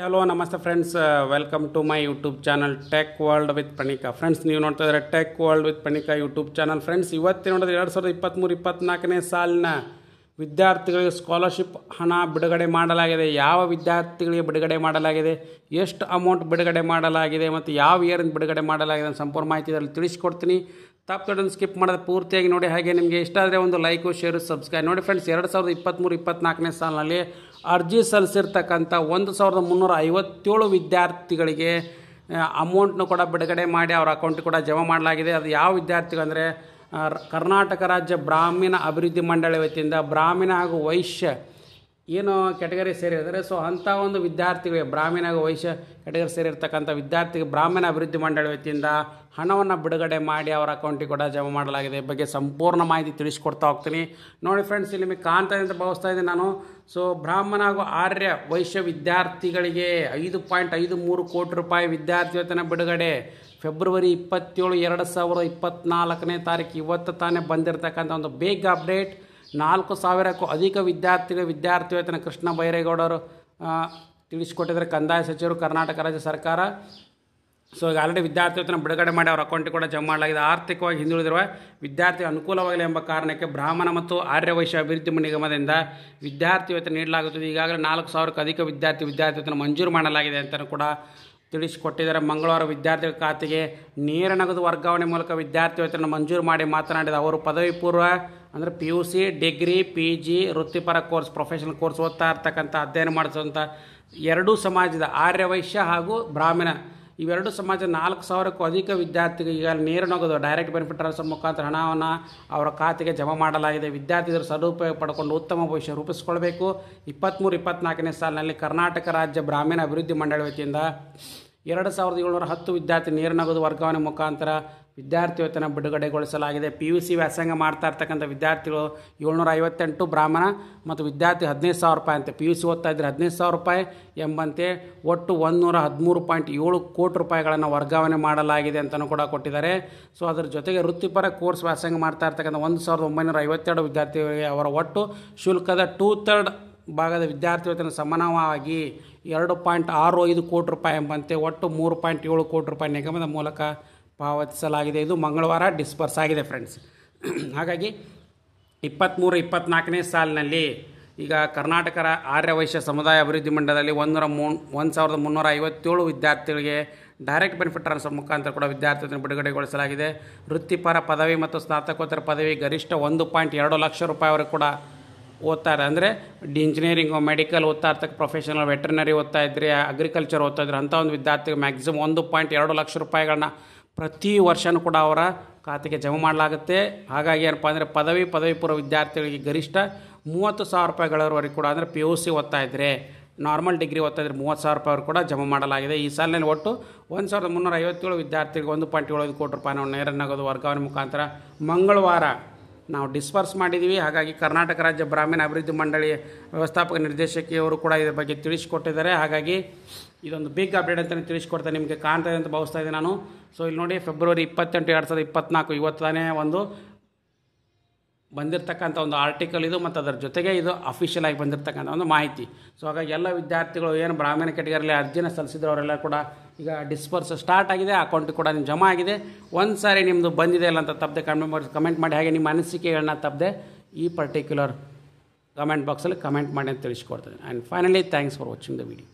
Hello ನಮಸ್ತೆ friends, welcome to my YouTube channel tech world with Praneeka. Friends, ನೀವು ನೋಡ್ತಾ ಇದ್ದಾರೆ tech world with Praneeka YouTube channel. Friends, ಇವತ್ತೇ ನೋಡಿದ್ರೆ 2023-24ನೇ ಸಾಲಿನ ವಿದ್ಯಾರ್ಥಿಗಳಿಗೆ ಸ್ಕಾಲರ್ಶಿಪ್ ಹಣ ಬಿಡುಗಡೆ ಮಾಡಲಾಗಿದೆ. ಯಾವ ವಿದ್ಯಾರ್ಥಿಗಳಿಗೆ ಬಿಡುಗಡೆ ಮಾಡಲಾಗಿದೆ, ಎಷ್ಟು ಅಮೌಂಟ್ ಬಿಡುಗಡೆ ಮಾಡಲಾಗಿದೆ ಮತ್ತು ಯಾವ ಇಯರಿಂದ ಬಿಡುಗಡೆ ಮಾಡಲಾಗಿದೆ ಅಂತ ಸಂಪೂರ್ಣ ಮಾಹಿತಿ ಇದರಲ್ಲಿ ತಿಳಿಸ್ಕೊಡ್ತೀನಿ. ತಪ್ಪು ಸ್ಕಿಪ್ ಮಾಡೋದು ಪೂರ್ತಿಯಾಗಿ ನೋಡಿ. ಹಾಗೆ ನಿಮಗೆ ಇಷ್ಟ ಆದರೆ ಒಂದು ಲೈಕು, ಶೇರು, ಸಬ್ಸ್ಕ್ರೈಬ್ ನೋಡಿ. ಫ್ರೆಂಡ್ಸ್, 2023-24ನೇ ಸಾಲಿನಲ್ಲಿ ಅರ್ಜಿ ಸಲ್ಲಿಸಿರ್ತಕ್ಕಂಥ 1357 ವಿದ್ಯಾರ್ಥಿಗಳಿಗೆ ಅಮೌಂಟ್ನು ಕೂಡ ಬಿಡುಗಡೆ ಮಾಡಿ ಅವರ ಅಕೌಂಟಿಗೆ ಕೂಡ ಜಮಾ ಮಾಡಲಾಗಿದೆ. ಅದು ಯಾವ ವಿದ್ಯಾರ್ಥಿಗಳಂದರೆ ಕರ್ನಾಟಕ ರಾಜ್ಯ ಬ್ರಾಹ್ಮಣ ಅಭಿವೃದ್ಧಿ ಮಂಡಳಿ ವತಿಯಿಂದ ಬ್ರಾಹ್ಮಣ ಹಾಗೂ ವೈಶ್ಯ ಏನು ಕ್ಯಾಟಗರಿ ಸೇರಿದ್ದಾರೆ. ಸೊ ಅಂಥ ಒಂದು ವಿದ್ಯಾರ್ಥಿಗಳಿಗೆ ಬ್ರಾಹ್ಮಣ ಹಾಗೂ ವೈಶ್ಯ ಕ್ಯಾಟಗರಿ ಸೇರಿರ್ತಕ್ಕಂಥ ವಿದ್ಯಾರ್ಥಿಗೆ ಬ್ರಾಹ್ಮಣ ಅಭಿವೃದ್ಧಿ ಮಂಡಳಿ ವತಿಯಿಂದ ಹಣವನ್ನು ಬಿಡುಗಡೆ ಮಾಡಿ ಅವರ ಅಕೌಂಟಿಗೆ ಕೂಡ ಜಮಾ ಮಾಡಲಾಗಿದೆ. ಈ ಬಗ್ಗೆ ಸಂಪೂರ್ಣ ಮಾಹಿತಿ ತಿಳಿಸ್ಕೊಡ್ತಾ ಹೋಗ್ತೀನಿ. ನೋಡಿ ಫ್ರೆಂಡ್ಸ್, ಇಲ್ಲಿ ನಿಮಗೆ ಕಾಣ್ತಾ ಅಂತ ಭಾವಿಸ್ತಾ ಇದ್ದೀನಿ ನಾನು. ಸೊ ಬ್ರಾಹ್ಮಣ ಹಾಗೂ ಆರ್ಯ ವೈಶ್ಯ ವಿದ್ಯಾರ್ಥಿಗಳಿಗೆ 5.53 ಕೋಟಿ ರೂಪಾಯಿ ವಿದ್ಯಾರ್ಥಿ ವೇತನ ಬಿಡುಗಡೆ ಫೆಬ್ರವರಿ 27, 2024ನೇ ತಾರೀಕು ಇವತ್ತು ತಾನೇ ಬಂದಿರತಕ್ಕಂಥ ಒಂದು ಬೇಗ ಅಪ್ಡೇಟ್. 4,000ಕ್ಕೂ ಅಧಿಕ ವಿದ್ಯಾರ್ಥಿಗಳ ವಿದ್ಯಾರ್ಥಿ ವೇತನ ಕೃಷ್ಣ ಬೈರೇಗೌಡರು ತಿಳಿಸಿಕೊಟ್ಟಿದ್ದಾರೆ, ಕಂದಾಯ ಸಚಿವರು, ಕರ್ನಾಟಕ ರಾಜ್ಯ ಸರ್ಕಾರ. ಸೊ ಈಗ ಆಲ್ರೆಡಿ ವಿದ್ಯಾರ್ಥಿ ವೇತನ ಬಿಡುಗಡೆ ಮಾಡಿ ಅವರ ಅಕೌಂಟಿಗೆ ಕೂಡ ಜಮಾ ಮಾಡಲಾಗಿದೆ. ಆರ್ಥಿಕವಾಗಿ ಹಿಂದುಳಿದಿರುವ ವಿದ್ಯಾರ್ಥಿ ಅನುಕೂಲವಾಗಲಿ ಎಂಬ ಕಾರಣಕ್ಕೆ ಬ್ರಾಹ್ಮಣ ಮತ್ತು ಆರ್ಯ ವೈಶ್ಯ ಅಭಿವೃದ್ಧಿ ನಿಗಮದಿಂದ ವಿದ್ಯಾರ್ಥಿ ವೇತನ ನೀಡಲಾಗುತ್ತದೆ. ಈಗಾಗಲೇ 4,000ಕ್ಕೂ ಅಧಿಕ ವಿದ್ಯಾರ್ಥಿ ವೇತನ ಮಂಜೂರು ಮಾಡಲಾಗಿದೆ ಅಂತಲೂ ಕೂಡ ತಿಳಿಸಿಕೊಟ್ಟಿದ್ದಾರೆ. ಮಂಗಳವಾರ ವಿದ್ಯಾರ್ಥಿಗಳ ಖಾತೆಗೆ ನೇರ ನಗದು ವರ್ಗಾವಣೆ ಮೂಲಕ ವಿದ್ಯಾರ್ಥಿ ವೇತನ ಮಂಜೂರು ಮಾಡಿ ಮಾತನಾಡಿದ ಅವರು, ಪದವಿ ಪೂರ್ವ ಅಂದರೆ PUC, ಡಿಗ್ರಿ, PG, ವೃತ್ತಿಪರ ಕೋರ್ಸ್, ಪ್ರೊಫೆಷನಲ್ ಕೋರ್ಸ್ ಓದ್ತಾ ಇರ್ತಕ್ಕಂಥ ಅಧ್ಯಯನ ಮಾಡಿಸುವಂಥ ಎರಡೂ ಸಮಾಜದ ಆರ್ಯ ವೈಶ್ಯ ಹಾಗೂ ಬ್ರಾಹ್ಮಣ ಇವೆರಡು ಸಮಾಜದ 4,000ಕ್ಕೂ ಅಧಿಕ ವಿದ್ಯಾರ್ಥಿಗಳು ಈಗ ನೇರ ನಗದು ಡೈರೆಕ್ಟ್ ಬೆನಿಫಿಟ್ ಟ್ರಾನ್ಸ್ಫರ್ ಮುಖಾಂತರ ಹಣವನ್ನು ಅವರ ಖಾತೆಗೆ ಜಮಾ ಮಾಡಲಾಗಿದೆ. ವಿದ್ಯಾರ್ಥಿಗಳು ಸದುಪಯೋಗ ಪಡ್ಕೊಂಡು ಉತ್ತಮ ಭವಿಷ್ಯ ರೂಪಿಸಿಕೊಳ್ಬೇಕು. 23-24ನೇ ಸಾಲಿನಲ್ಲಿ ಕರ್ನಾಟಕ ರಾಜ್ಯ ಬ್ರಾಹ್ಮಣ ಅಭಿವೃದ್ಧಿ ಮಂಡಳಿ ವತಿಯಿಂದ 2,710 ವಿದ್ಯಾರ್ಥಿ ನೇರ ನಗದು ವರ್ಗಾವಣೆ ಮುಖಾಂತರ ವಿದ್ಯಾರ್ಥಿ ವೇತನ ಬಿಡುಗಡೆಗೊಳಿಸಲಾಗಿದೆ. PUC ವ್ಯಾಸಂಗ ಮಾಡ್ತಾ ಇರ್ತಕ್ಕಂಥ ವಿದ್ಯಾರ್ಥಿಗಳು 758 ಬ್ರಾಹ್ಮಣ ಮತ್ತು ವಿದ್ಯಾರ್ಥಿ 15,000 ರೂಪಾಯಿ ಅಂತೆ. PUC ಓದ್ತಾ ಇದ್ದರೆ 15,000 ರೂಪಾಯಿ ಎಂಬಂತೆ ಒಟ್ಟು 113.7 ಕೋಟಿ ರೂಪಾಯಿಗಳನ್ನು ವರ್ಗಾವಣೆ ಮಾಡಲಾಗಿದೆ ಅಂತಲೂ ಕೂಡ ಕೊಟ್ಟಿದ್ದಾರೆ. ಸೊ ಅದರ ಜೊತೆಗೆ ವೃತ್ತಿಪರ ಕೋರ್ಸ್ ವ್ಯಾಸಂಗ ಮಾಡ್ತಾ ಇರ್ತಕ್ಕಂಥ 1,952 ವಿದ್ಯಾರ್ಥಿಗಳಿಗೆ ಅವರ ಒಟ್ಟು ಶುಲ್ಕದ 2/3 ಭಾಗದ ವಿದ್ಯಾರ್ಥಿ ವೇತನ ಸಮಾನವಾಗಿ 2.65 ಕೋಟಿ ರೂಪಾಯಿ ಎಂಬಂತೆ ಒಟ್ಟು 3.7 ಕೋಟಿ ರೂಪಾಯಿ ನಿಗಮದ ಮೂಲಕ ಪಾವತಿಸಲಾಗಿದೆ. ಇದು ಮಂಗಳವಾರ ಡಿಸ್ಪರ್ಸ್ ಆಗಿದೆ ಫ್ರೆಂಡ್ಸ್. ಹಾಗಾಗಿ 23-24ನೇ ಸಾಲಿನಲ್ಲಿ ಈಗ ಕರ್ನಾಟಕ ಆರ್ಯ ವೈಶ್ಯ ಸಮುದಾಯ ಅಭಿವೃದ್ಧಿ ಮಂಡಲದಲ್ಲಿ 1,357 ವಿದ್ಯಾರ್ಥಿಗಳಿಗೆ ಡೈರೆಕ್ಟ್ ಬೆನಿಫಿಟ್ ಟ್ರಾನ್ಸ್ಫರ್ ಮುಖಾಂತರ ಕೂಡ ವಿದ್ಯಾರ್ಥಿಗಳನ್ನು ಬಿಡುಗಡೆಗೊಳಿಸಲಾಗಿದೆ. ವೃತ್ತಿಪರ ಪದವಿ ಮತ್ತು ಸ್ನಾತಕೋತ್ತರ ಪದವಿ ಗರಿಷ್ಠ 1.2 ಲಕ್ಷ ರೂಪಾಯಿವರೆಗೂ ಕೂಡ ಓದ್ತಾರೆ. ಅಂದರೆ ಇಂಜಿನಿಯರಿಂಗು, ಮೆಡಿಕಲ್ ಓದ್ತಾ ಇರ್ತಕ್ಕ, ಪ್ರೊಫೆಷನಲ್, ವೆಟರ್ನರಿ ಓದ್ತಾ ಇದ್ದರೆ, ಅಗ್ರಿಕಲ್ಚರ್ ಓದ್ತಾ ಇದ್ರೆ ಅಂಥ ಒಂದು ವಿದ್ಯಾರ್ಥಿಗೆ ಮ್ಯಾಕ್ಸಿಮಮ್ 1.2 ಲಕ್ಷ ರೂಪಾಯಿಗಳನ್ನ ಪ್ರತಿ ವರ್ಷವೂ ಕೂಡ ಅವರ ಖಾತೆಗೆ ಜಮಾ ಮಾಡಲಾಗುತ್ತೆ. ಹಾಗಾಗಿ ಏನಪ್ಪ ಅಂದರೆ ಪದವಿ ಪೂರ್ವ ವಿದ್ಯಾರ್ಥಿಗಳಿಗೆ ಗರಿಷ್ಠ 30,000 ರೂಪಾಯಿಗಳವರೆಗೂ ಕೂಡ, ಅಂದರೆ PUC ಓದ್ತಾ ಇದ್ದರೆ, ನಾರ್ಮಲ್ ಡಿಗ್ರಿ ಓದ್ತಾ ಇದ್ದರೆ 30,000 ರೂಪಾಯಿವರೆಗೂ ಕೂಡ ಜಮಾ ಮಾಡಲಾಗಿದೆ. ಈ ಸಾಲಿನಲ್ಲಿ ಒಟ್ಟು 1,357 ವಿದ್ಯಾರ್ಥಿಗಳಿಗೆ 1.75 ಕೋಟಿ ರೂಪಾಯಿನ ನೇರ ನಗದು ವರ್ಗಾವಣೆ ಮುಖಾಂತರ ಮಂಗಳವಾರ ನಾವು ಡಿಸ್ಪರ್ಸ್ ಮಾಡಿದ್ದೀವಿ. ಹಾಗಾಗಿ ಕರ್ನಾಟಕ ರಾಜ್ಯ ಬ್ರಾಹ್ಮಣ ಅಭಿವೃದ್ಧಿ ಮಂಡಳಿ ವ್ಯವಸ್ಥಾಪಕ ನಿರ್ದೇಶಕಿಯವರು ಕೂಡ ಇದರ ಬಗ್ಗೆ ತಿಳಿಸಿಕೊಟ್ಟಿದ್ದಾರೆ. ಹಾಗಾಗಿ ಇದೊಂದು ಬಿಗ್ ಅಪ್ಡೇಟ್ ಅಂತಲೇ ತಿಳಿಸ್ಕೊಡ್ತಾರೆ, ನಿಮಗೆ ಕಾಣ್ತಾ ಇದೆ ಅಂತ ಭಾವಿಸ್ತಾ ಇದ್ದೀನಿ ನಾನು. ಸೊ ಇಲ್ಲಿ ನೋಡಿ, ಫೆಬ್ರವರಿ 28, 2024 ಇವತ್ತು ತಾನೇ ಒಂದು ಬಂದಿರತಕ್ಕಂಥ ಒಂದು ಆರ್ಟಿಕಲ್ ಇದು, ಮತ್ತು ಅದರ ಜೊತೆಗೆ ಇದು ಅಫಿಷಿಯಲ್ ಆಗಿ ಬಂದಿರತಕ್ಕಂಥ ಒಂದು ಮಾಹಿತಿ. ಸೊ ಹಾಗಾಗಿ ಎಲ್ಲ ವಿದ್ಯಾರ್ಥಿಗಳು ಏನು ಬ್ರಾಹ್ಮಣ ಕೆಟಗರಿಯಲ್ಲಿ ಅರ್ಜಿನ ಸಲ್ಲಿಸಿದವರೆಲ್ಲ ಕೂಡ ಈಗ ಡಿಸ್ಪರ್ಸ್ ಸ್ಟಾರ್ಟ್ ಆಗಿದೆ, ಅಕೌಂಟಿಗೆ ಕೂಡ ನಿಮ್ಮ ಜಮಾ ಆಗಿದೆ. ಒಂದು ಸಾರಿ ನಿಮ್ಮದು ಬಂದಿದೆ ಇಲ್ಲ ಅಂತ ತಪ್ಪದೆ ಕಮೆಂಟ್ ಮಾಡಿ. ಹಾಗೆ ನಿಮ್ಮ ಅನಿಸಿಕೆಗಳನ್ನ ತಪ್ಪದೆ ಈ ಪರ್ಟಿಕ್ಯುಲರ್ ಕಮೆಂಟ್ ಬಾಕ್ಸಲ್ಲಿ ಕಮೆಂಟ್ ಮಾಡಿ ಅಂತ ತಿಳಿಸ್ಕೊಡ್ತೀನಿ. And finally thanks for watching the video.